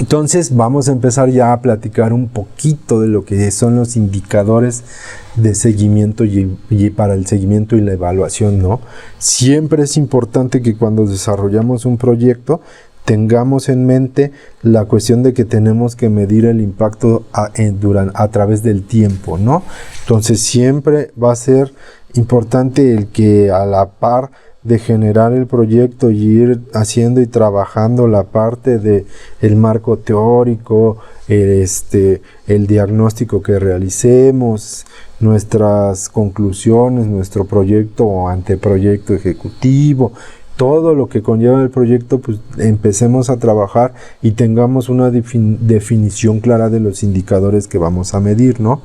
Entonces vamos a empezar ya a platicar un poquito de lo que son los indicadores de seguimiento y para el seguimiento y la evaluación, ¿no? Siempre es importante que cuando desarrollamos un proyecto tengamos en mente la cuestión de que tenemos que medir el impacto a través del tiempo, ¿no? Entonces siempre va a ser importante el que a la par de generar el proyecto y ir haciendo y trabajando la parte de el marco teórico, el diagnóstico que realicemos, nuestras conclusiones, nuestro proyecto o anteproyecto ejecutivo, todo lo que conlleva el proyecto, pues empecemos a trabajar y tengamos una definición clara de los indicadores que vamos a medir, ¿no?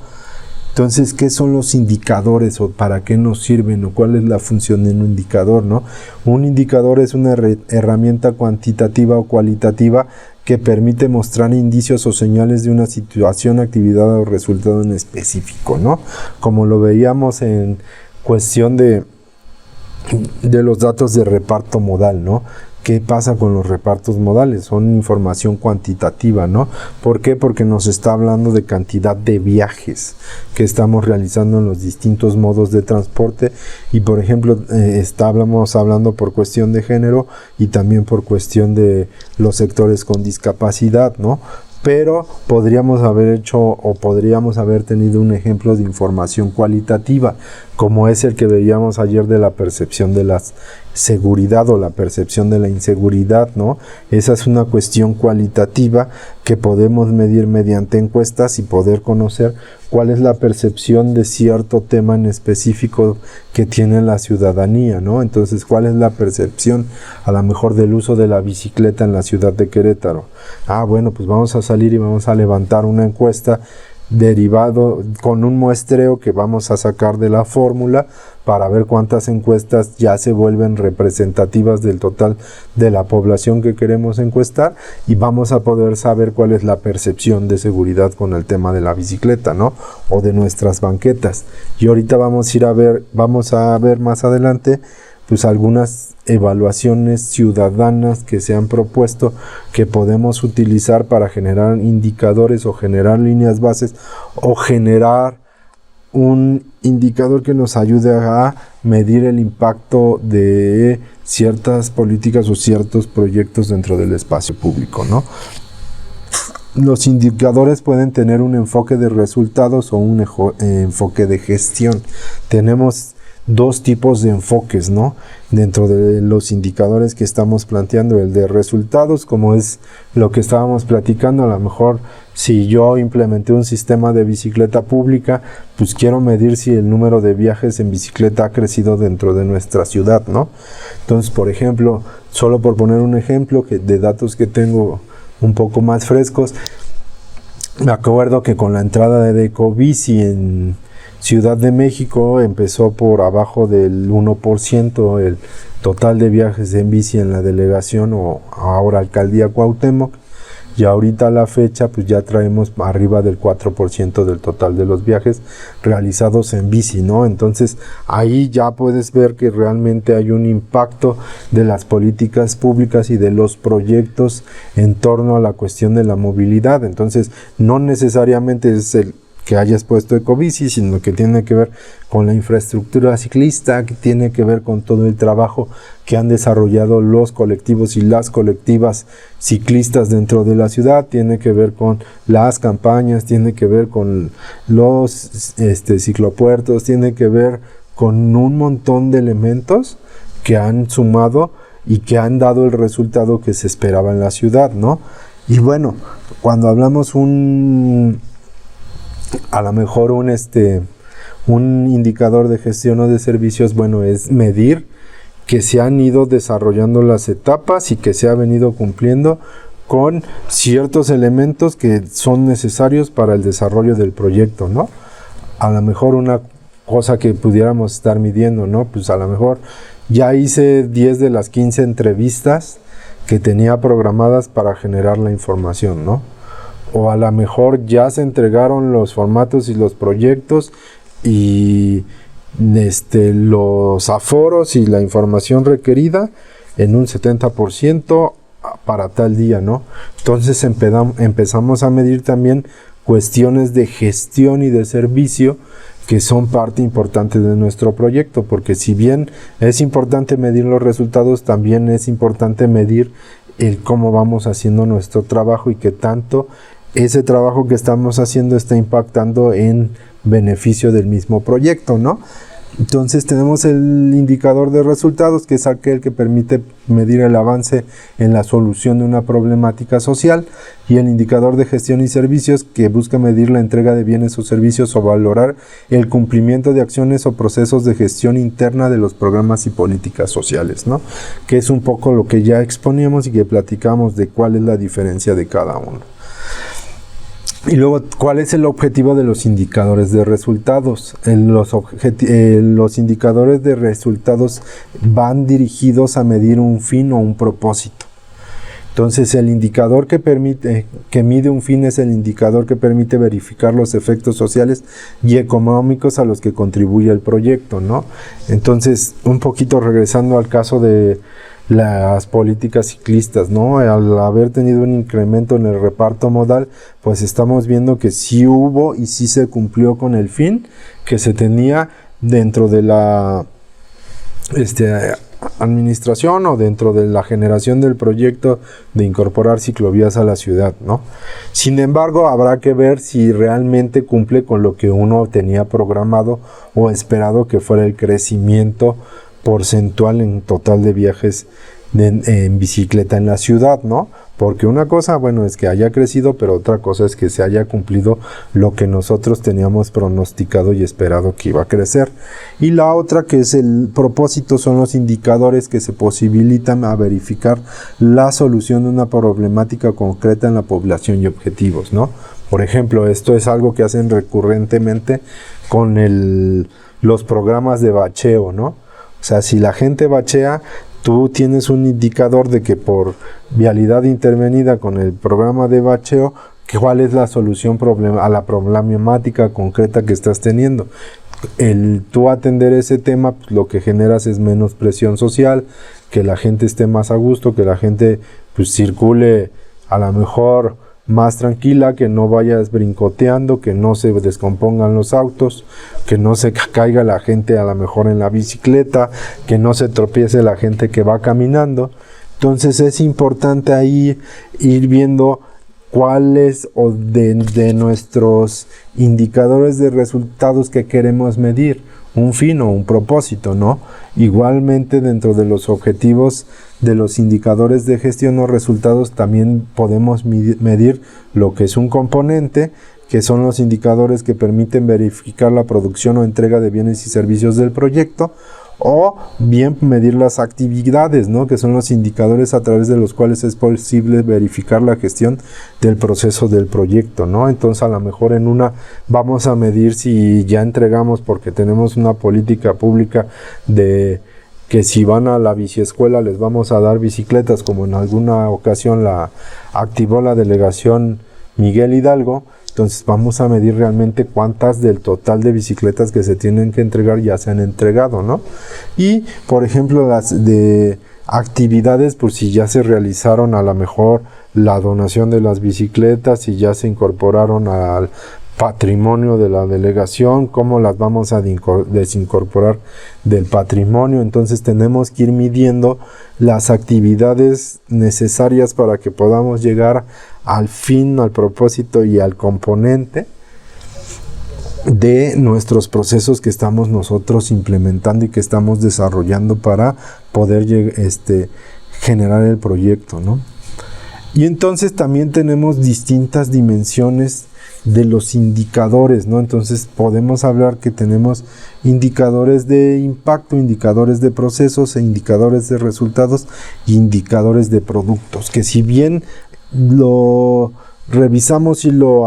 Entonces, ¿qué son los indicadores o para qué nos sirven o cuál es la función de un indicador, ¿no? Un indicador es una herramienta cuantitativa o cualitativa que permite mostrar indicios o señales de una situación, actividad o resultado en específico, ¿no? Como lo veíamos en cuestión de los datos de reparto modal, ¿no? ¿Qué pasa con los repartos modales? Son información cuantitativa, ¿no? ¿Por qué? Porque nos está hablando de cantidad de viajes que estamos realizando en los distintos modos de transporte y, por ejemplo, estábamos hablando por cuestión de género y también por cuestión de los sectores con discapacidad, ¿no? Pero podríamos haber tenido un ejemplo de información cualitativa, como es el que veíamos ayer de la percepción de la seguridad o la percepción de la inseguridad, ¿no? Esa es una cuestión cualitativa que podemos medir mediante encuestas y poder conocer cuál es la percepción de cierto tema en específico que tiene la ciudadanía, ¿no? Entonces, ¿cuál es la percepción a lo mejor del uso de la bicicleta en la ciudad de Querétaro? Bueno, pues vamos a salir y vamos a levantar una encuesta derivado con un muestreo que vamos a sacar de la fórmula para ver cuántas encuestas ya se vuelven representativas del total de la población que queremos encuestar y vamos a poder saber cuál es la percepción de seguridad con el tema de la bicicleta, ¿no? O de nuestras banquetas. Y ahorita vamos a ver más adelante pues algunas evaluaciones ciudadanas que se han propuesto que podemos utilizar para generar indicadores o generar líneas bases o generar un indicador que nos ayude a medir el impacto de ciertas políticas o ciertos proyectos dentro del espacio público, ¿no? Los indicadores pueden tener un enfoque de resultados o un enfoque de gestión. Tenemos dos tipos de enfoques, ¿no? Dentro de los indicadores que estamos planteando, el de resultados, como es lo que estábamos platicando, a lo mejor si yo implementé un sistema de bicicleta pública, pues quiero medir si el número de viajes en bicicleta ha crecido dentro de nuestra ciudad, ¿no? Entonces, por ejemplo, solo por poner un ejemplo de datos que tengo un poco más frescos, me acuerdo que con la entrada de Ecobici en Ciudad de México empezó por abajo del 1% el total de viajes en bici en la delegación o ahora alcaldía Cuauhtémoc, y ahorita a la fecha pues ya traemos arriba del 4% del total de los viajes realizados en bici, ¿no? Entonces ahí ya puedes ver que realmente hay un impacto de las políticas públicas y de los proyectos en torno a la cuestión de la movilidad. Entonces no necesariamente es el que hayas puesto Ecobici, sino que tiene que ver con la infraestructura ciclista, que tiene que ver con todo el trabajo que han desarrollado los colectivos y las colectivas ciclistas dentro de la ciudad, tiene que ver con las campañas, tiene que ver con los ciclopuertos, tiene que ver con un montón de elementos que han sumado y que han dado el resultado que se esperaba en la ciudad, ¿no? Y bueno, cuando hablamos a lo mejor un indicador de gestión o de servicios, bueno, es medir que se han ido desarrollando las etapas y que se ha venido cumpliendo con ciertos elementos que son necesarios para el desarrollo del proyecto, ¿no? A lo mejor una cosa que pudiéramos estar midiendo, ¿no? Pues a lo mejor ya hice 10 de las 15 entrevistas que tenía programadas para generar la información, ¿no? O a lo mejor ya se entregaron los formatos y los proyectos y los aforos y la información requerida en un 70%, para tal día, ¿no? Entonces empezamos a medir también cuestiones de gestión y de servicio que son parte importante de nuestro proyecto, porque si bien es importante medir los resultados, también es importante medir el cómo vamos haciendo nuestro trabajo y qué tanto ese trabajo que estamos haciendo está impactando en beneficio del mismo proyecto, ¿no? Entonces tenemos el indicador de resultados, que es aquel que permite medir el avance en la solución de una problemática social, y el indicador de gestión y servicios, que busca medir la entrega de bienes o servicios o valorar el cumplimiento de acciones o procesos de gestión interna de los programas y políticas sociales, ¿no? Que es un poco lo que ya exponíamos y que platicamos de cuál es la diferencia de cada uno. Y luego, ¿cuál es el objetivo de los indicadores de resultados? Los indicadores de resultados van dirigidos a medir un fin o un propósito. Entonces, el indicador que mide un fin es el indicador que permite verificar los efectos sociales y económicos a los que contribuye el proyecto, ¿no? Entonces, un poquito regresando al caso de las políticas ciclistas, ¿no? Al haber tenido un incremento en el reparto modal, pues estamos viendo que sí hubo y sí se cumplió con el fin que se tenía dentro de la administración o dentro de la generación del proyecto de incorporar ciclovías a la ciudad, ¿no? Sin embargo, habrá que ver si realmente cumple con lo que uno tenía programado o esperado que fuera el crecimiento porcentual en total de viajes en bicicleta en la ciudad, ¿no? Porque una cosa, bueno, es que haya crecido, pero otra cosa es que se haya cumplido lo que nosotros teníamos pronosticado y esperado que iba a crecer. Y la otra, que es el propósito, son los indicadores que se posibilitan a verificar la solución de una problemática concreta en la población y objetivos, ¿no? Por ejemplo, esto es algo que hacen recurrentemente con los programas de bacheo, ¿no? O sea, si la gente bachea, tú tienes un indicador de que por vialidad intervenida con el programa de bacheo, ¿cuál es la solución a la problemática concreta que estás teniendo? El tú atender ese tema, pues, lo que generas es menos presión social, que la gente esté más a gusto, que la gente pues circule a lo mejor más tranquila, que no vayas brincoteando, que no se descompongan los autos, que no se caiga la gente a lo mejor en la bicicleta, que no se tropiece la gente que va caminando. Entonces es importante ahí ir viendo cuáles de nuestros indicadores de resultados que queremos medir, un fin o un propósito, ¿no? Igualmente, dentro de los objetivos de los indicadores de gestión o resultados, también podemos medir lo que es un componente, que son los indicadores que permiten verificar la producción o entrega de bienes y servicios del proyecto, o bien medir las actividades, ¿no? Que son los indicadores a través de los cuales es posible verificar la gestión del proceso del proyecto, ¿no? Entonces, a lo mejor en una vamos a medir si ya entregamos, porque tenemos una política pública de que si van a la biciescuela les vamos a dar bicicletas, como en alguna ocasión la activó la delegación Miguel Hidalgo. Entonces vamos a medir realmente cuántas del total de bicicletas que se tienen que entregar ya se han entregado, ¿no? Y, por ejemplo, las de actividades, pues si ya se realizaron a lo mejor la donación de las bicicletas, si ya se incorporaron al patrimonio de la delegación, cómo las vamos a desincorporar del patrimonio. Entonces tenemos que ir midiendo las actividades necesarias para que podamos llegar al fin, al propósito y al componente de nuestros procesos que estamos nosotros implementando y que estamos desarrollando para poder generar el proyecto, ¿no? Y entonces también tenemos distintas dimensiones de los indicadores, ¿no? Entonces podemos hablar que tenemos indicadores de impacto, indicadores de procesos, indicadores de resultados y indicadores de productos, que si bien lo revisamos y lo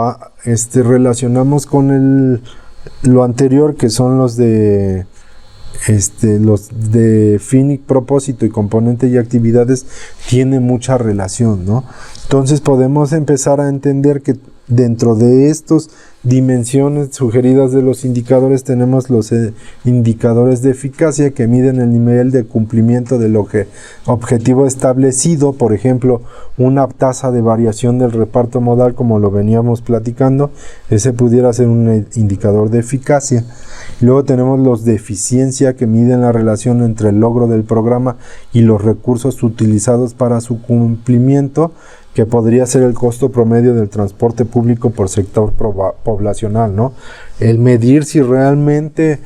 relacionamos con lo anterior, que son los de fin, propósito y componente y actividades, tiene mucha relación, ¿no? Entonces podemos empezar a entender que dentro de estos dimensiones sugeridas de los indicadores tenemos los indicadores de eficacia que miden el nivel de cumplimiento del objetivo establecido, por ejemplo, una tasa de variación del reparto modal como lo veníamos platicando, ese pudiera ser un indicador de eficacia. Luego tenemos los de eficiencia que miden la relación entre el logro del programa y los recursos utilizados para su cumplimiento, que podría ser el costo promedio del transporte público por sector poblacional, ¿no? El medir si realmente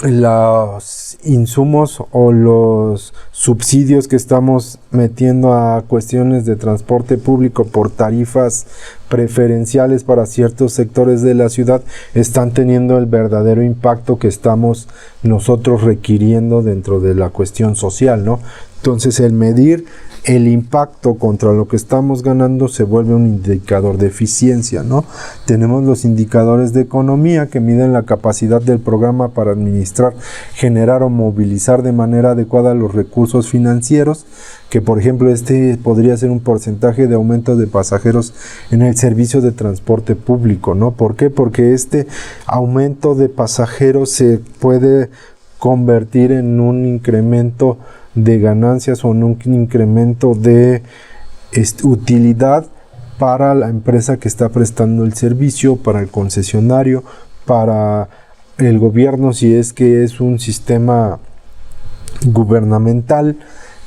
los insumos o los subsidios que estamos metiendo a cuestiones de transporte público por tarifas preferenciales para ciertos sectores de la ciudad están teniendo el verdadero impacto que estamos nosotros requiriendo dentro de la cuestión social, ¿no? Entonces el medir el impacto contra lo que estamos ganando se vuelve un indicador de eficiencia, ¿no? Tenemos los indicadores de economía que miden la capacidad del programa para administrar, generar o movilizar de manera adecuada los recursos financieros, que por ejemplo podría ser un porcentaje de aumento de pasajeros en el servicio de transporte público, ¿no? ¿Por qué? Porque este aumento de pasajeros se puede convertir en un incremento de ganancias o en un incremento de utilidad para la empresa que está prestando el servicio, para el concesionario, para el gobierno si es que es un sistema gubernamental.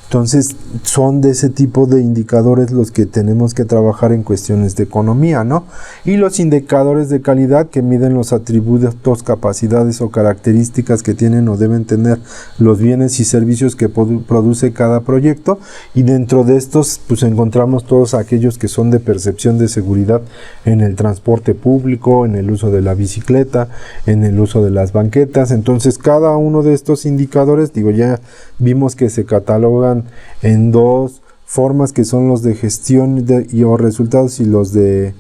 Entonces son de ese tipo de indicadores los que tenemos que trabajar en cuestiones de economía, ¿no? Y los indicadores de calidad que miden los atributos, capacidades o características que tienen o deben tener los bienes y servicios que produce cada proyecto, y dentro de estos pues encontramos todos aquellos que son de percepción de seguridad en el transporte público, en el uso de la bicicleta, en el uso de las banquetas. Entonces cada uno de estos indicadores, ya vimos que se catalogan en dos formas, que son los de gestión o resultados y los de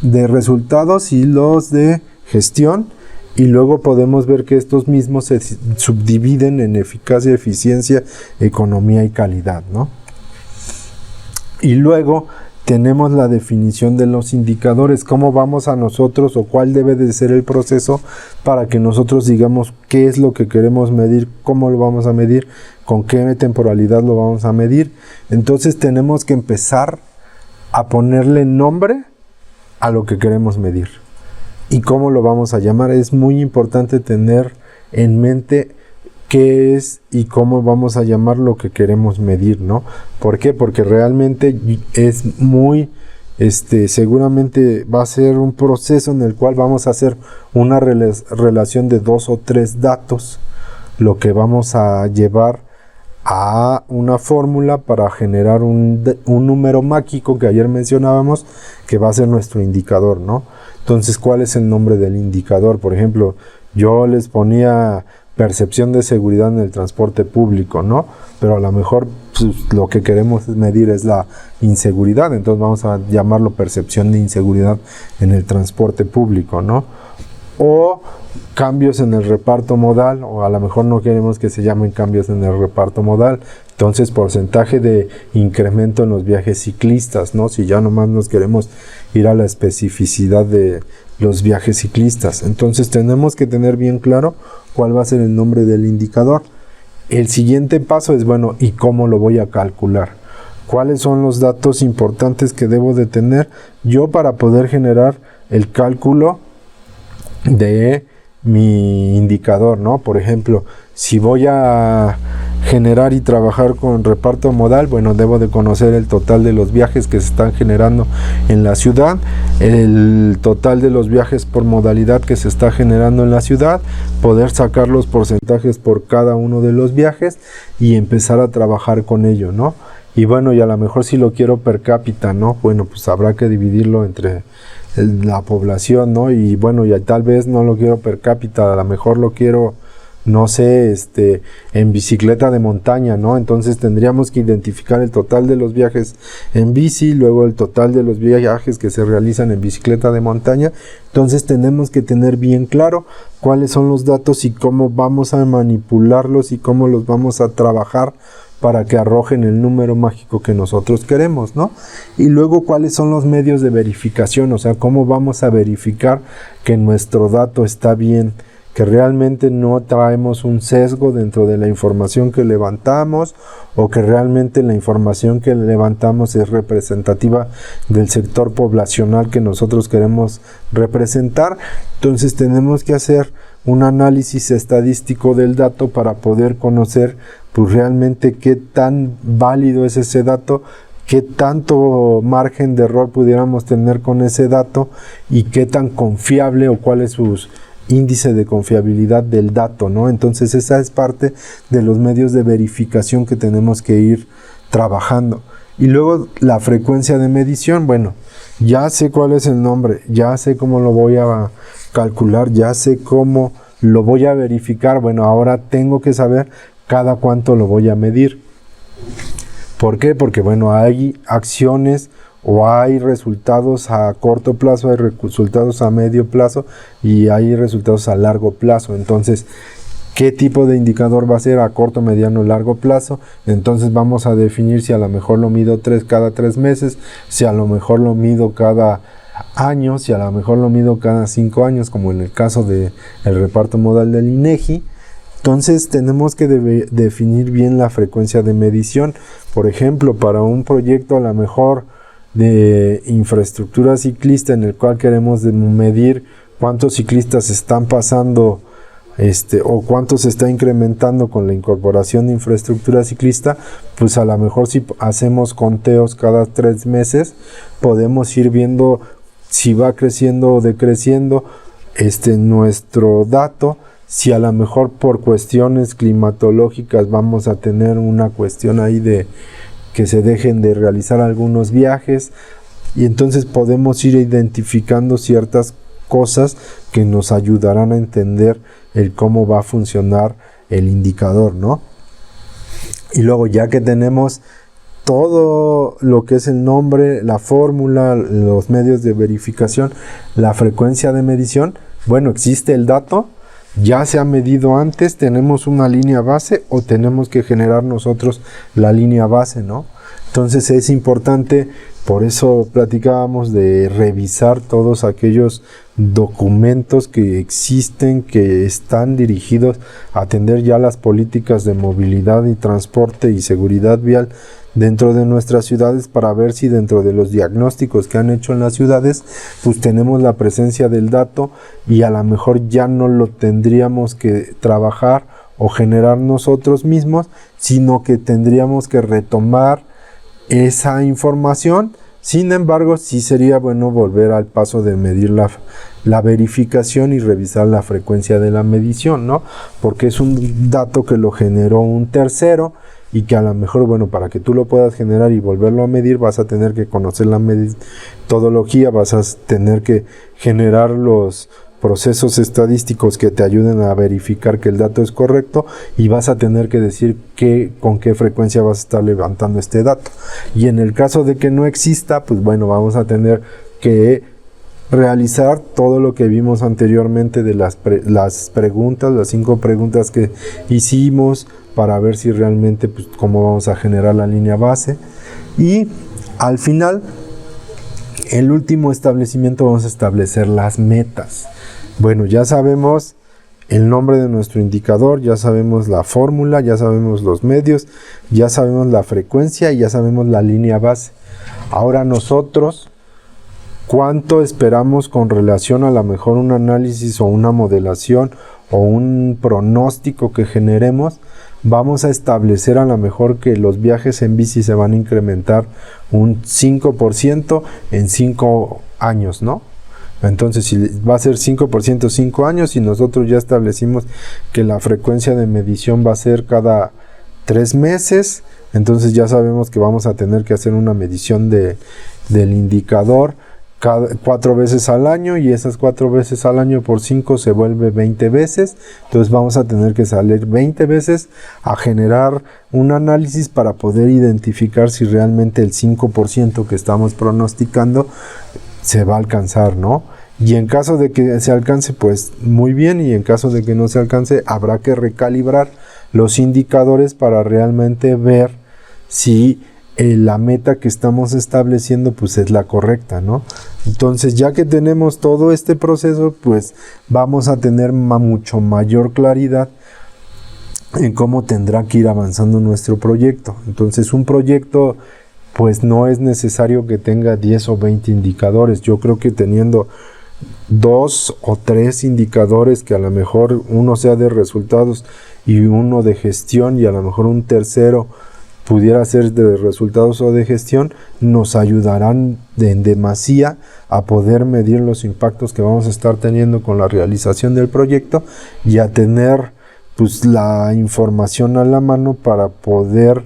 resultados y los de gestión, y luego podemos ver que estos mismos se subdividen en eficacia, eficiencia, economía y calidad, ¿no? Y luego tenemos la definición de los indicadores, cómo vamos a nosotros o cuál debe de ser el proceso para que nosotros digamos qué es lo que queremos medir, cómo lo vamos a medir, con qué temporalidad lo vamos a medir. Entonces tenemos que empezar a ponerle nombre a lo que queremos medir y cómo lo vamos a llamar. Es muy importante tener en mente qué es y cómo vamos a llamar lo que queremos medir, ¿no? ¿Por qué? Porque realmente es muy, seguramente va a ser un proceso en el cual vamos a hacer una relación de 2 o 3 datos, lo que vamos a llevar a una fórmula para generar un número mágico que ayer mencionábamos, que va a ser nuestro indicador, ¿no? Entonces, ¿cuál es el nombre del indicador? Por ejemplo, yo les ponía percepción de seguridad en el transporte público, ¿no? Pero a lo mejor pues, lo que queremos medir es la inseguridad, entonces vamos a llamarlo percepción de inseguridad en el transporte público, ¿no? O cambios en el reparto modal, o a lo mejor no queremos que se llamen cambios en el reparto modal, entonces porcentaje de incremento en los viajes ciclistas, ¿no? Si ya nomás nos queremos ir a la especificidad de los viajes ciclistas. Entonces tenemos que tener bien claro cuál va a ser el nombre del indicador. El siguiente paso es, bueno, ¿y cómo lo voy a calcular? ¿Cuáles son los datos importantes que debo de tener yo para poder generar el cálculo de mi indicador, ¿no? Por ejemplo, si voy a generar y trabajar con reparto modal, bueno, debo de conocer el total de los viajes que se están generando en la ciudad, el total de los viajes por modalidad que se está generando en la ciudad, poder sacar los porcentajes por cada uno de los viajes y empezar a trabajar con ello, ¿no? Y bueno, y a lo mejor si lo quiero per cápita, ¿no? Bueno, pues habrá que dividirlo entre la población, ¿no? Y bueno, ya tal vez no lo quiero per cápita, a lo mejor lo quiero, no sé, en bicicleta de montaña, ¿no? Entonces tendríamos que identificar el total de los viajes en bici, luego el total de los viajes que se realizan en bicicleta de montaña. Entonces tenemos que tener bien claro cuáles son los datos y cómo vamos a manipularlos y cómo los vamos a trabajar para que arrojen el número mágico que nosotros queremos, ¿no? Y luego, ¿cuáles son los medios de verificación? O sea, ¿cómo vamos a verificar que nuestro dato está bien? Que realmente no traemos un sesgo dentro de la información que levantamos, o que realmente la información que levantamos es representativa del sector poblacional que nosotros queremos representar. Entonces tenemos que hacer un análisis estadístico del dato para poder conocer pues realmente qué tan válido es ese dato, qué tanto margen de error pudiéramos tener con ese dato y qué tan confiable o cuál es su índice de confiabilidad del dato, ¿no? Entonces esa es parte de los medios de verificación que tenemos que ir trabajando. Y luego la frecuencia de medición, bueno, ya sé cuál es el nombre, ya sé cómo lo voy a calcular, ya sé cómo lo voy a verificar, bueno, ahora tengo que saber cada cuánto lo voy a medir. ¿Por qué? Porque, bueno, hay acciones o hay resultados a corto plazo, hay resultados a medio plazo y hay resultados a largo plazo. Entonces, ¿qué tipo de indicador va a ser a corto, mediano, largo plazo? Entonces vamos a definir si a lo mejor lo mido cada 3 meses, si a lo mejor lo mido cada año, si a lo mejor lo mido cada 5 años, como en el caso del reparto modal del INEGI. Entonces tenemos que definir bien la frecuencia de medición. Por ejemplo, para un proyecto a lo mejor de infraestructura ciclista en el cual queremos medir cuántos ciclistas están pasando o cuánto se está incrementando con la incorporación de infraestructura ciclista, pues a lo mejor si hacemos conteos cada 3 meses podemos ir viendo si va creciendo o decreciendo nuestro dato. Si a lo mejor por cuestiones climatológicas vamos a tener una cuestión ahí de que se dejen de realizar algunos viajes, y entonces podemos ir identificando ciertas cosas que nos ayudarán a entender el cómo va a funcionar el indicador, ¿no? Y luego, ya que tenemos todo lo que es el nombre, la fórmula, los medios de verificación, la frecuencia de medición, bueno, existe el dato, ya se ha medido antes, tenemos una línea base o tenemos que generar nosotros la línea base, ¿no? Entonces es importante, por eso platicábamos de revisar todos aquellos documentos que existen, que están dirigidos a atender ya las políticas de movilidad y transporte y seguridad vial dentro de nuestras ciudades, para ver si dentro de los diagnósticos que han hecho en las ciudades pues tenemos la presencia del dato, y a lo mejor ya no lo tendríamos que trabajar o generar nosotros mismos, sino que tendríamos que retomar esa información. Sin embargo, sí sería bueno volver al paso de medir la verificación y revisar la frecuencia de la medición, ¿no? Porque es un dato que lo generó un tercero, y que a lo mejor, bueno, para que tú lo puedas generar y volverlo a medir, vas a tener que conocer la metodología, vas a tener que generar los procesos estadísticos que te ayuden a verificar que el dato es correcto, y vas a tener que decir con qué frecuencia vas a estar levantando este dato. Y en el caso de que no exista, pues bueno, vamos a tener que realizar todo lo que vimos anteriormente de las preguntas, las 5 preguntas que hicimos, para ver si realmente pues cómo vamos a generar la línea base. Y al final, el último establecimiento, vamos a establecer las metas. Bueno, ya sabemos el nombre de nuestro indicador, ya sabemos la fórmula, ya sabemos los medios, ya sabemos la frecuencia y ya sabemos la línea base. Ahora nosotros, ¿cuánto esperamos con relación a lo mejor un análisis o una modelación o un pronóstico que generemos? Vamos a establecer a lo mejor que los viajes en bici se van a incrementar un 5% en 5 años, ¿no? Entonces, si va a ser 5% 5 años, y nosotros ya establecimos que la frecuencia de medición va a ser cada 3 meses, entonces ya sabemos que vamos a tener que hacer una medición del indicador 4 veces al año, y esas 4 veces al año por 5 se vuelve 20 veces. Entonces vamos a tener que salir 20 veces a generar un análisis para poder identificar si realmente el 5% que estamos pronosticando se va a alcanzar, ¿no? Y en caso de que se alcance, pues muy bien, y en caso de que no se alcance, habrá que recalibrar los indicadores para realmente ver si la meta que estamos estableciendo pues es la correcta, ¿no? Entonces, ya que tenemos todo este proceso, pues vamos a tener mucho mayor claridad en cómo tendrá que ir avanzando nuestro proyecto. Entonces, un proyecto pues no es necesario que tenga 10 o 20 indicadores. Yo creo que teniendo 2 o 3 indicadores, que a lo mejor uno sea de resultados y uno de gestión, y a lo mejor un tercero pudiera ser de resultados o de gestión, nos ayudarán en demasía a poder medir los impactos que vamos a estar teniendo con la realización del proyecto y a tener pues la información a la mano para poder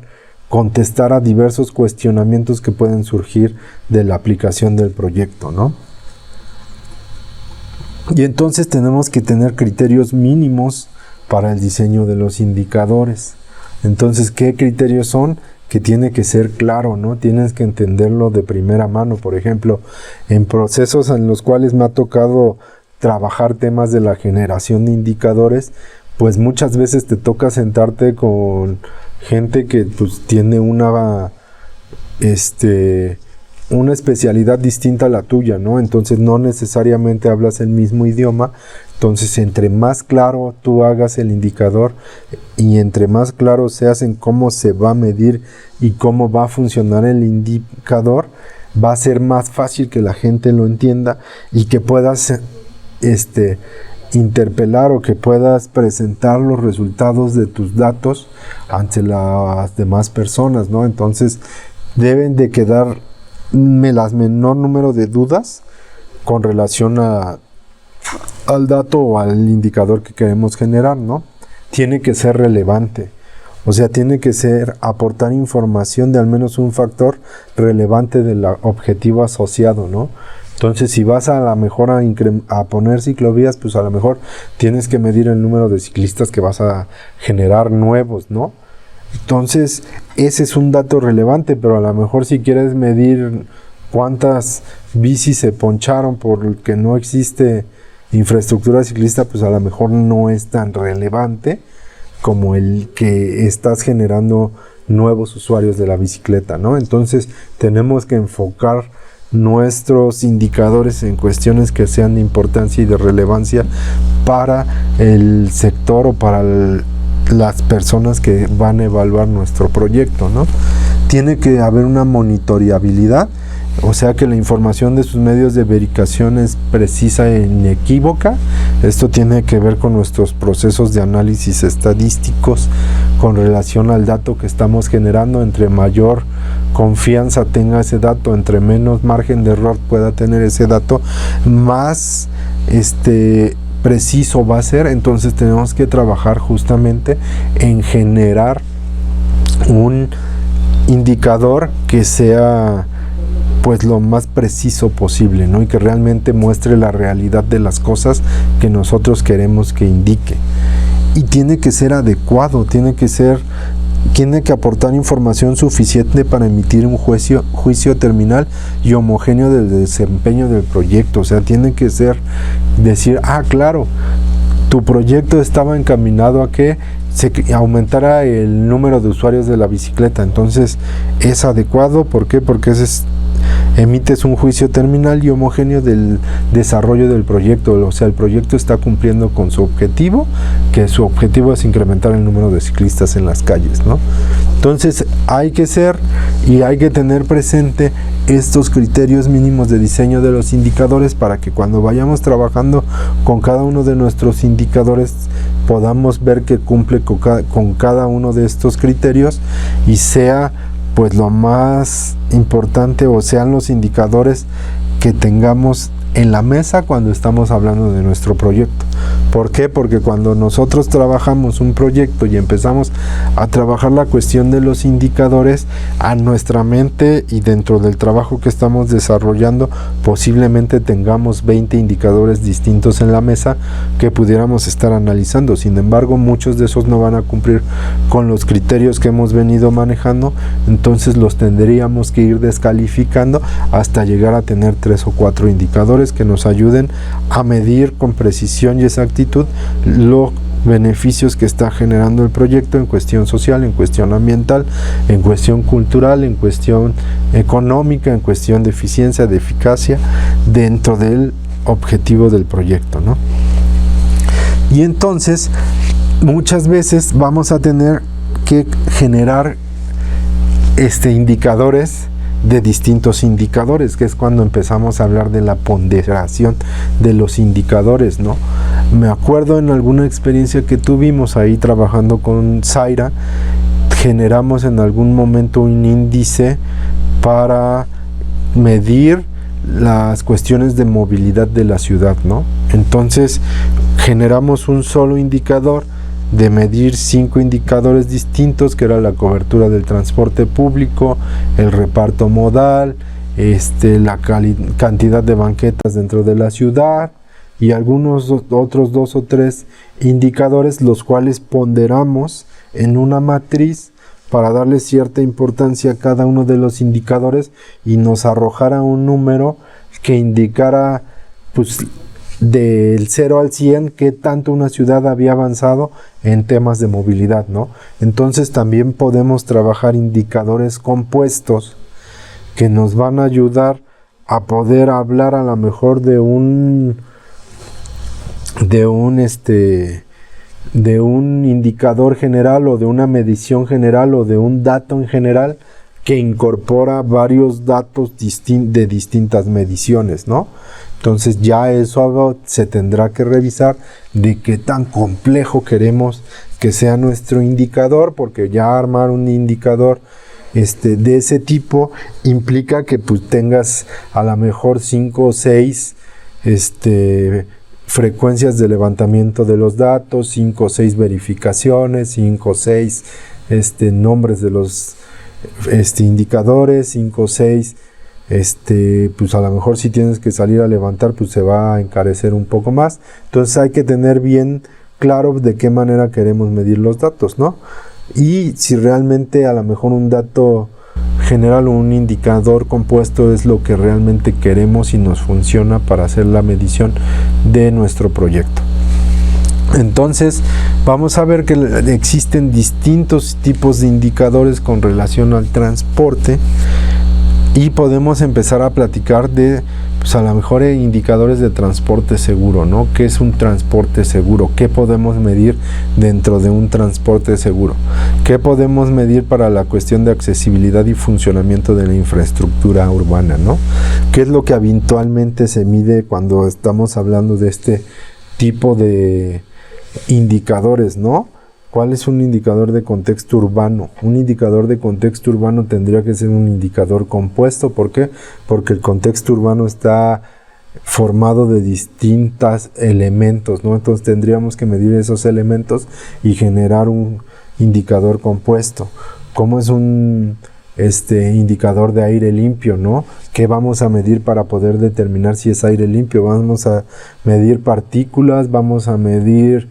contestar a diversos cuestionamientos que pueden surgir de la aplicación del proyecto, ¿no? Y entonces tenemos que tener criterios mínimos para el diseño de los indicadores. Entonces, ¿qué criterios son? Que tiene que ser claro, ¿no? Tienes que entenderlo de primera mano. Por ejemplo, en procesos en los cuales me ha tocado trabajar temas de la generación de indicadores, pues muchas veces te toca sentarte con gente que pues tiene una especialidad distinta a la tuya, ¿no? Entonces no necesariamente hablas el mismo idioma. Entonces, entre más claro tú hagas el indicador y entre más claro seas en cómo se va a medir y cómo va a funcionar el indicador, va a ser más fácil que la gente lo entienda y que puedas interpelar o que puedas presentar los resultados de tus datos ante las demás personas, ¿no? Entonces, deben de quedar las menor número de dudas con relación al dato o al indicador que queremos generar, ¿no? Tiene que ser relevante, o sea, tiene que ser aportar información de al menos un factor relevante del objetivo asociado, ¿no? Entonces, si vas a la mejor a poner ciclovías, pues a lo mejor tienes que medir el número de ciclistas que vas a generar nuevos, ¿no? Entonces, ese es un dato relevante, pero a lo mejor si quieres medir cuántas bicis se poncharon porque no existe infraestructura ciclista, pues a lo mejor no es tan relevante como el que estás generando nuevos usuarios de la bicicleta, ¿no? Entonces tenemos que enfocar nuestros indicadores en cuestiones que sean de importancia y de relevancia para el sector o para las personas que van a evaluar nuestro proyecto, ¿no? Tiene que haber una monitoreabilidad, o sea que la información de sus medios de verificación es precisa e inequívoca. Esto tiene que ver con nuestros procesos de análisis estadísticos con relación al dato que estamos generando. Entre mayor confianza tenga ese dato, entre menos margen de error pueda tener ese dato, más preciso va a ser. Entonces tenemos que trabajar justamente en generar un indicador que sea pues lo más preciso posible, ¿no? Y que realmente muestre la realidad de las cosas que nosotros queremos que indique. Y tiene que ser adecuado, tiene que aportar información suficiente para emitir un juicio terminal y homogéneo del desempeño del proyecto. O sea, tiene que decir, claro, tu proyecto estaba encaminado a que se aumentara el número de usuarios de la bicicleta. Entonces, es adecuado. ¿Por qué? Porque emites un juicio terminal y homogéneo del desarrollo del proyecto. O sea, el proyecto está cumpliendo con su objetivo, que su objetivo es incrementar el número de ciclistas en las calles, ¿no? Entonces hay que tener presente estos criterios mínimos de diseño de los indicadores para que cuando vayamos trabajando con cada uno de nuestros indicadores podamos ver que cumple con cada uno de estos criterios y sea pues lo más importante, o sean los indicadores que tengamos en la mesa cuando estamos hablando de nuestro proyecto. ¿Por qué? Porque cuando nosotros trabajamos un proyecto y empezamos a trabajar la cuestión de los indicadores, a nuestra mente y dentro del trabajo que estamos desarrollando, posiblemente tengamos 20 indicadores distintos en la mesa que pudiéramos estar analizando. Sin embargo, muchos de esos no van a cumplir con los criterios que hemos venido manejando, entonces los tendríamos que ir descalificando hasta llegar a tener 3 o 4 indicadores que nos ayuden a medir con precisión y exactitud los beneficios que está generando el proyecto en cuestión social, en cuestión ambiental, en cuestión cultural, en cuestión económica, en cuestión de eficiencia, de eficacia, dentro del objetivo del proyecto, ¿no? Y entonces, muchas veces vamos a tener que generar indicadores de distintos indicadores, que es cuando empezamos a hablar de la ponderación de los indicadores, ¿no? Me acuerdo en alguna experiencia que tuvimos ahí trabajando con Zaira, generamos en algún momento un índice para medir las cuestiones de movilidad de la ciudad, ¿no? Entonces generamos un solo indicador de medir 5 indicadores distintos, que era la cobertura del transporte público, el reparto modal, la cantidad de banquetas dentro de la ciudad y algunos otros 2 o 3 indicadores, los cuales ponderamos en una matriz para darle cierta importancia a cada uno de los indicadores y nos arrojara un número que indicara, pues, del 0 al 100 qué tanto una ciudad había avanzado en temas de movilidad, ¿no? Entonces también podemos trabajar indicadores compuestos que nos van a ayudar a poder hablar a lo mejor de un indicador general o de una medición general o de un dato en general que incorpora varios datos de distintas mediciones, ¿no? Entonces ya eso se tendrá que revisar de qué tan complejo queremos que sea nuestro indicador, porque ya armar un indicador de ese tipo implica que pues tengas a lo mejor 5 o 6 frecuencias de levantamiento de los datos, 5 o 6 verificaciones, 5 o 6 nombres de los indicadores, 5 o 6 pues a lo mejor si tienes que salir a levantar, pues se va a encarecer un poco más. Entonces hay que tener bien claro de qué manera queremos medir los datos, ¿no? Y si realmente a lo mejor un dato general o un indicador compuesto es lo que realmente queremos y nos funciona para hacer la medición de nuestro proyecto. Entonces vamos a ver que existen distintos tipos de indicadores con relación al transporte y podemos empezar a platicar de, pues a lo mejor indicadores de transporte seguro, ¿no? ¿Qué es un transporte seguro? ¿Qué podemos medir dentro de un transporte seguro? ¿Qué podemos medir para la cuestión de accesibilidad y funcionamiento de la infraestructura urbana, ¿no? ¿Qué es lo que habitualmente se mide cuando estamos hablando de este tipo de indicadores, ¿no? ¿Cuál es un indicador de contexto urbano? Un indicador de contexto urbano tendría que ser un indicador compuesto. ¿Por qué? Porque el contexto urbano está formado de distintos elementos, ¿no? Entonces tendríamos que medir esos elementos y generar un indicador compuesto. ¿Cómo es un indicador de aire limpio, ¿no? ¿Qué vamos a medir para poder determinar si es aire limpio? Vamos a medir partículas, vamos a medir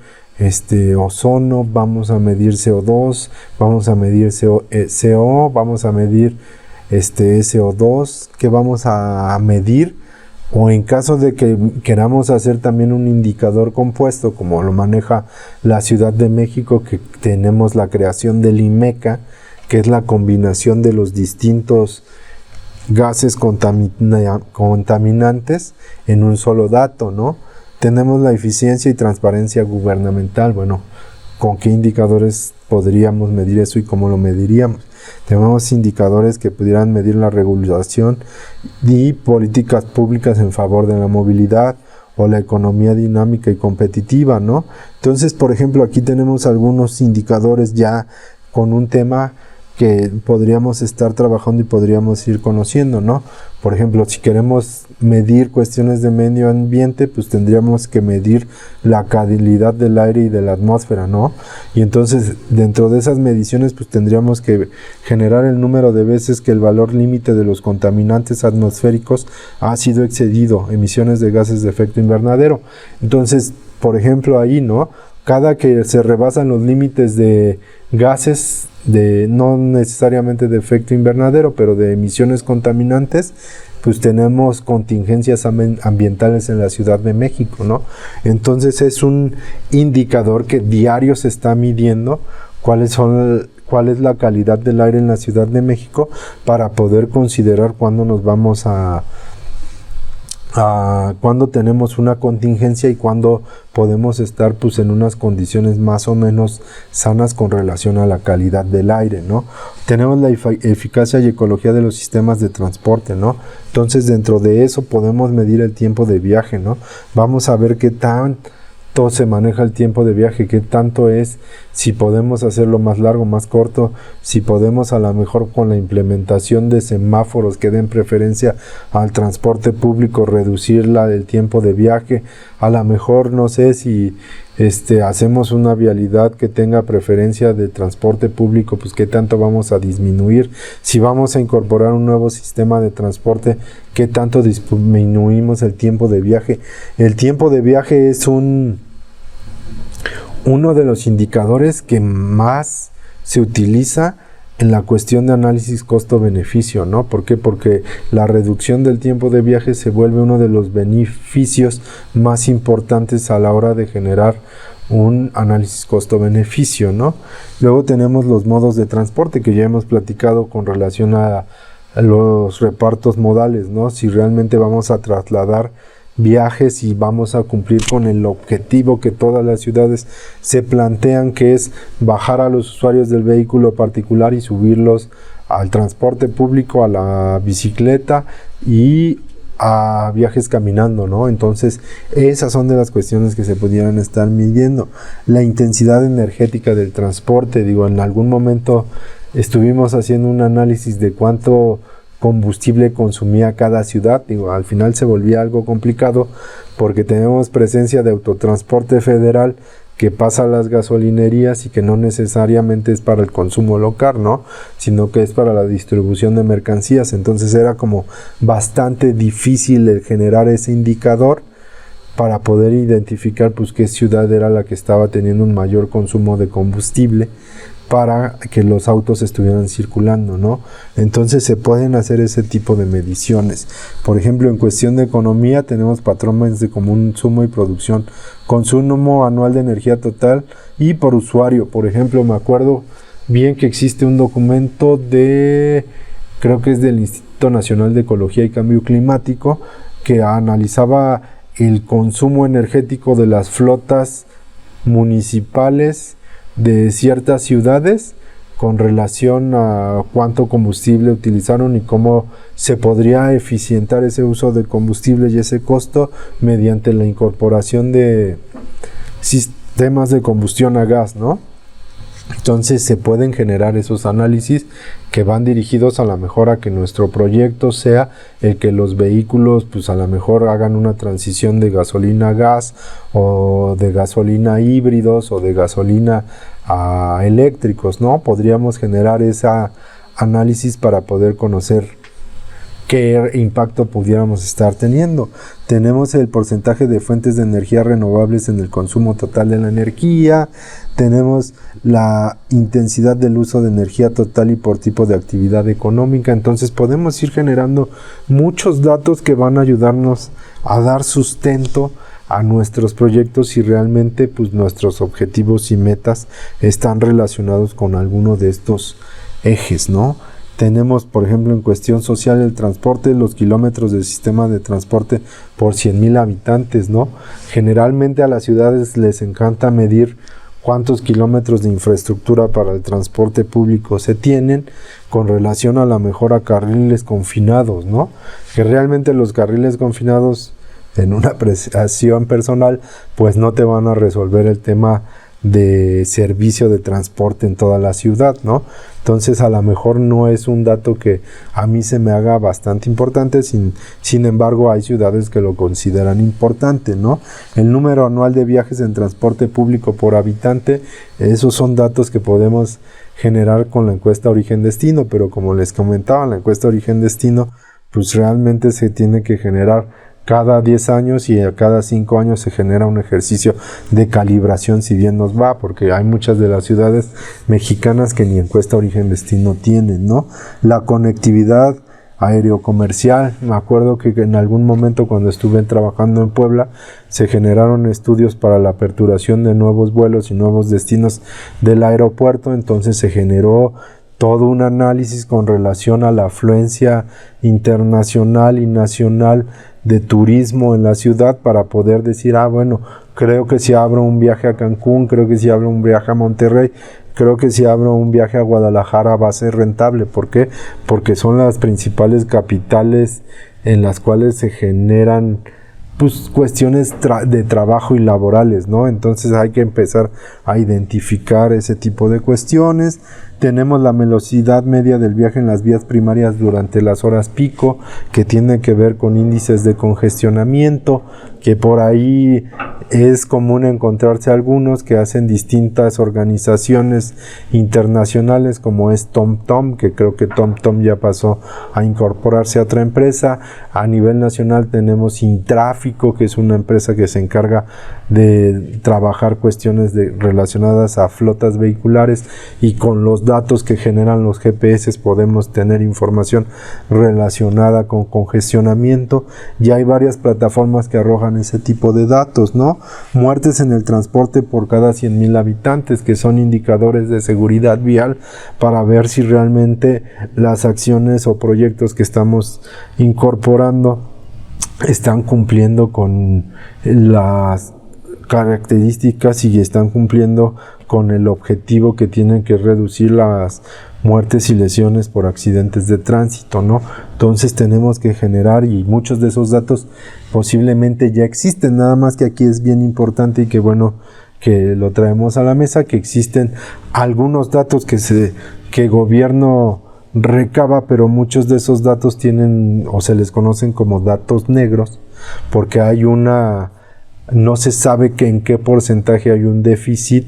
ozono, vamos a medir CO2, vamos a medir CO, vamos a medir SO2, ¿qué vamos a medir? O en caso de que queramos hacer también un indicador compuesto, como lo maneja la Ciudad de México, que tenemos la creación del IMECA, que es la combinación de los distintos gases contaminantes en un solo dato, ¿no? Tenemos la eficiencia y transparencia gubernamental. Bueno, ¿con qué indicadores podríamos medir eso y cómo lo mediríamos? Tenemos indicadores que pudieran medir la regulación y políticas públicas en favor de la movilidad o la economía dinámica y competitiva, ¿no? Entonces, por ejemplo, aquí tenemos algunos indicadores ya con un tema que podríamos estar trabajando y podríamos ir conociendo, ¿no? Por ejemplo, si queremos medir cuestiones de medio ambiente, pues tendríamos que medir la calidad del aire y de la atmósfera, ¿no? Y entonces, dentro de esas mediciones, pues tendríamos que generar el número de veces que el valor límite de los contaminantes atmosféricos ha sido excedido, emisiones de gases de efecto invernadero. Entonces, por ejemplo, ahí, ¿no? Cada que se rebasan los límites de gases, no necesariamente de efecto invernadero, pero de emisiones contaminantes, pues tenemos contingencias ambientales en la Ciudad de México, ¿no? Entonces es un indicador que diario se está midiendo cuál es la calidad del aire en la Ciudad de México para poder considerar cuándo nos vamos cuando tenemos una contingencia y cuando podemos estar pues en unas condiciones más o menos sanas con relación a la calidad del aire, ¿no? Tenemos la eficacia y ecología de los sistemas de transporte, ¿no? Entonces dentro de eso podemos medir el tiempo de viaje, ¿no? Vamos a ver qué tanto se maneja el tiempo de viaje, qué tanto es, si podemos hacerlo más largo, más corto, si podemos a lo mejor con la implementación de semáforos que den preferencia al transporte público, reducirla del tiempo de viaje, a lo mejor no sé si hacemos una vialidad que tenga preferencia de transporte público, pues qué tanto vamos a disminuir, si vamos a incorporar un nuevo sistema de transporte, qué tanto disminuimos el tiempo de viaje. El tiempo de viaje es uno de los indicadores que más se utiliza en la cuestión de análisis costo-beneficio, ¿no? ¿Por qué? Porque la reducción del tiempo de viaje se vuelve uno de los beneficios más importantes a la hora de generar un análisis costo-beneficio, ¿no? Luego tenemos los modos de transporte que ya hemos platicado con relación a los repartos modales, ¿no? Si realmente vamos a trasladar viajes y vamos a cumplir con el objetivo que todas las ciudades se plantean, que es bajar a los usuarios del vehículo particular y subirlos al transporte público, a la bicicleta y a viajes caminando, ¿no? Entonces esas son de las cuestiones que se pudieran estar midiendo. La intensidad energética del transporte, digo, en algún momento estuvimos haciendo un análisis de cuánto combustible consumía cada ciudad. Digo, al final se volvía algo complicado porque tenemos presencia de autotransporte federal que pasa a las gasolinerías y que no necesariamente es para el consumo local, ¿no? Sino que es para la distribución de mercancías. Entonces era como bastante difícil el generar ese indicador para poder identificar pues qué ciudad era la que estaba teniendo un mayor consumo de combustible para que los autos estuvieran circulando, ¿no? Entonces se pueden hacer ese tipo de mediciones. Por ejemplo, en cuestión de economía tenemos patrones de consumo y producción, consumo anual de energía total y por usuario. Por ejemplo, me acuerdo bien que existe un documento creo que es del Instituto Nacional de Ecología y Cambio Climático, que analizaba el consumo energético de las flotas municipales de ciertas ciudades con relación a cuánto combustible utilizaron y cómo se podría eficientar ese uso de combustible y ese costo mediante la incorporación de sistemas de combustión a gas, ¿no? Entonces se pueden generar esos análisis que van dirigidos a la mejor a que nuestro proyecto sea el que los vehículos pues a lo mejor hagan una transición de gasolina a gas o de gasolina a híbridos o de gasolina a eléctricos, ¿no? Podríamos generar ese análisis para poder conocer qué impacto pudiéramos estar teniendo. Tenemos el porcentaje de fuentes de energía renovables en el consumo total de la energía, tenemos la intensidad del uso de energía total y por tipo de actividad económica. Entonces podemos ir generando muchos datos que van a ayudarnos a dar sustento a nuestros proyectos y realmente pues nuestros objetivos y metas están relacionados con alguno de estos ejes, ¿no? Tenemos, por ejemplo, en cuestión social el transporte, los kilómetros del sistema de transporte por 100,000 habitantes, ¿no? Generalmente a las ciudades les encanta medir cuántos kilómetros de infraestructura para el transporte público se tienen con relación a la mejor a carriles confinados, ¿no? Que realmente los carriles confinados en una apreciación personal pues no te van a resolver el tema de servicio de transporte en toda la ciudad, ¿no? Entonces a lo mejor no es un dato que a mí se me haga bastante importante, sin embargo hay ciudades que lo consideran importante, ¿no? El número anual de viajes en transporte público por habitante, esos son datos que podemos generar con la encuesta origen-destino, pero como les comentaba, la encuesta origen-destino pues realmente se tiene que generar cada 10 años y a cada 5 años se genera un ejercicio de calibración si bien nos va, porque hay muchas de las ciudades mexicanas que ni encuesta origen-destino tienen, ¿no? La conectividad aerocomercial, me acuerdo que en algún momento cuando estuve trabajando en Puebla se generaron estudios para la aperturación de nuevos vuelos y nuevos destinos del aeropuerto, entonces se generó todo un análisis con relación a la afluencia internacional y nacional de turismo en la ciudad para poder decir, bueno, creo que si abro un viaje a Cancún, creo que si abro un viaje a Monterrey, creo que si abro un viaje a Guadalajara va a ser rentable. ¿Por qué? Porque son las principales capitales en las cuales se generan pues cuestiones de trabajo y laborales, ¿no? Entonces hay que empezar a identificar ese tipo de cuestiones. Tenemos la velocidad media del viaje en las vías primarias durante las horas pico, que tiene que ver con índices de congestionamiento, que por ahí es común encontrarse algunos que hacen distintas organizaciones internacionales como es TomTom, que creo que TomTom ya pasó a incorporarse a otra empresa. A nivel nacional tenemos Intráfico, que es una empresa que se encarga de trabajar cuestiones relacionadas a flotas vehiculares, y con los datos que generan los GPS podemos tener información relacionada con congestionamiento. Ya hay varias plataformas que arrojan ese tipo de datos, ¿no? Muertes en el transporte por cada 100,000 habitantes, que son indicadores de seguridad vial para ver si realmente las acciones o proyectos que estamos incorporando están cumpliendo con las características y están cumpliendo con el objetivo que tienen, que reducir las muertes y lesiones por accidentes de tránsito, ¿no? Entonces tenemos que generar, y muchos de esos datos posiblemente ya existen, nada más que aquí es bien importante y que bueno que lo traemos a la mesa, que existen algunos datos que el gobierno recaba, pero muchos de esos datos tienen o se les conocen como datos negros, porque no se sabe en qué porcentaje hay un déficit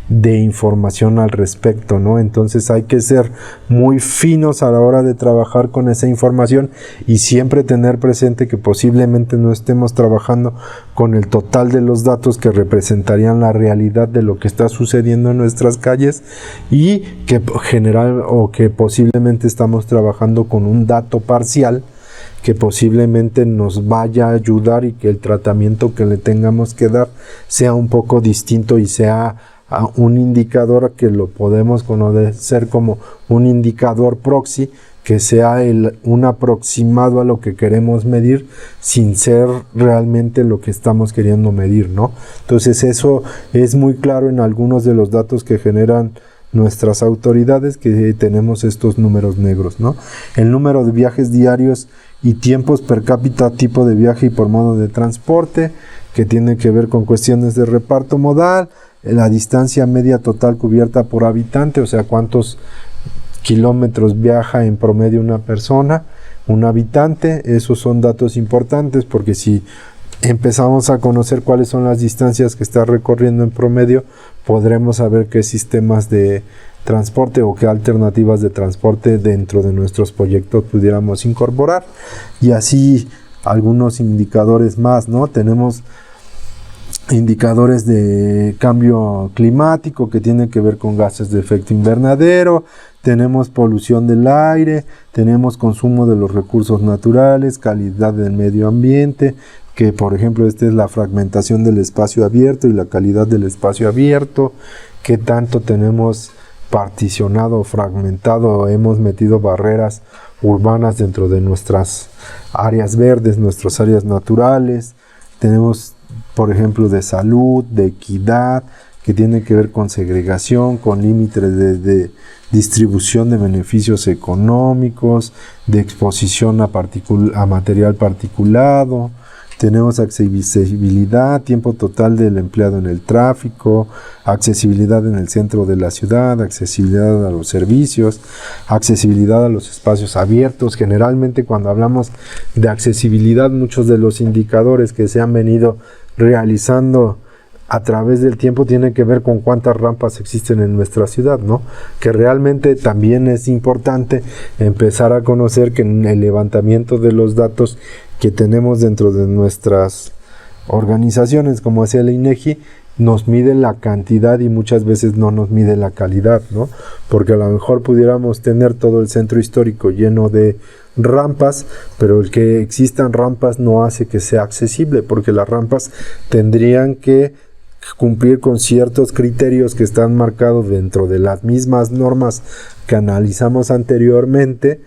de información al respecto, ¿no? Entonces hay que ser muy finos a la hora de trabajar con esa información y siempre tener presente que posiblemente no estemos trabajando con el total de los datos que representarían la realidad de lo que está sucediendo en nuestras calles, y que posiblemente estamos trabajando con un dato parcial que posiblemente nos vaya a ayudar, y que el tratamiento que le tengamos que dar sea un poco distinto y sea un indicador que lo podemos conocer como un indicador proxy, que sea un aproximado a lo que queremos medir sin ser realmente lo que estamos queriendo medir, ¿no? Entonces eso es muy claro en algunos de los datos que generan nuestras autoridades, que tenemos estos números negros, ¿no? El número de viajes diarios y tiempos per cápita, tipo de viaje y por modo de transporte, que tiene que ver con cuestiones de reparto modal, la distancia media total cubierta por habitante, o sea, cuántos kilómetros viaja en promedio una persona, un habitante. Esos son datos importantes, porque si empezamos a conocer cuáles son las distancias que está recorriendo en promedio, podremos saber qué sistemas de transporte o qué alternativas de transporte dentro de nuestros proyectos pudiéramos incorporar. Y así algunos indicadores más, ¿no? Tenemos indicadores de cambio climático, que tienen que ver con gases de efecto invernadero, tenemos polución del aire, tenemos consumo de los recursos naturales, calidad del medio ambiente, que por ejemplo es la fragmentación del espacio abierto y la calidad del espacio abierto, qué tanto tenemos particionado, fragmentado, hemos metido barreras urbanas dentro de nuestras áreas verdes, nuestras áreas naturales. Tenemos por ejemplo de salud, de equidad, que tiene que ver con segregación, con límites de distribución de beneficios económicos, de exposición a material particulado. tenemos accesibilidad, tiempo total del empleado en el tráfico, accesibilidad en el centro de la ciudad, accesibilidad a los servicios, accesibilidad a los espacios abiertos. Generalmente cuando hablamos de accesibilidad, muchos de los indicadores que se han venido realizando a través del tiempo tiene que ver con cuántas rampas existen en nuestra ciudad, ¿no? Que realmente también es importante empezar a conocer que en el levantamiento de los datos que tenemos dentro de nuestras organizaciones, como decía el INEGI, nos mide la cantidad y muchas veces no nos mide la calidad, ¿no? Porque a lo mejor pudiéramos tener todo el centro histórico lleno de rampas, pero el que existan rampas no hace que sea accesible, porque las rampas tendrían que cumplir con ciertos criterios que están marcados dentro de las mismas normas que analizamos anteriormente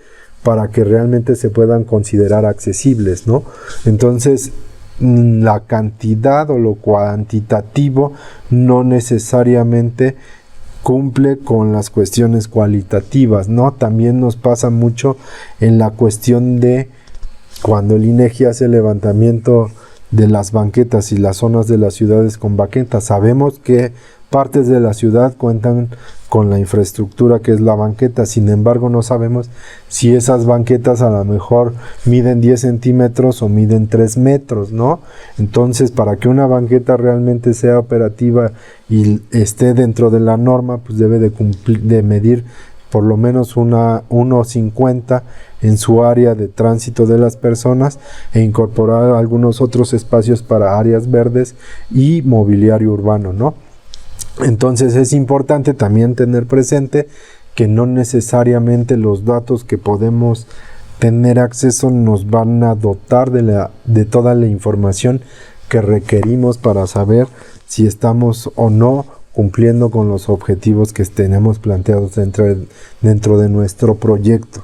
para que realmente se puedan considerar accesibles, ¿no? Entonces, la cantidad o lo cuantitativo no necesariamente cumple con las cuestiones cualitativas, ¿no? También nos pasa mucho en la cuestión de cuando el INEGI hace el levantamiento de las banquetas y las zonas de las ciudades con banquetas. Sabemos que partes de la ciudad cuentan con la infraestructura que es la banqueta, sin embargo no sabemos si esas banquetas a lo mejor miden 10 centímetros o miden 3 metros, ¿no? Entonces, para que una banqueta realmente sea operativa y esté dentro de la norma, pues debe de medir por lo menos 1,50 en su área de tránsito de las personas e incorporar algunos otros espacios para áreas verdes y mobiliario urbano, ¿no? Entonces es importante también tener presente que no necesariamente los datos que podemos tener acceso nos van a dotar de toda la información que requerimos para saber si estamos o no cumpliendo con los objetivos que tenemos planteados dentro de nuestro proyecto.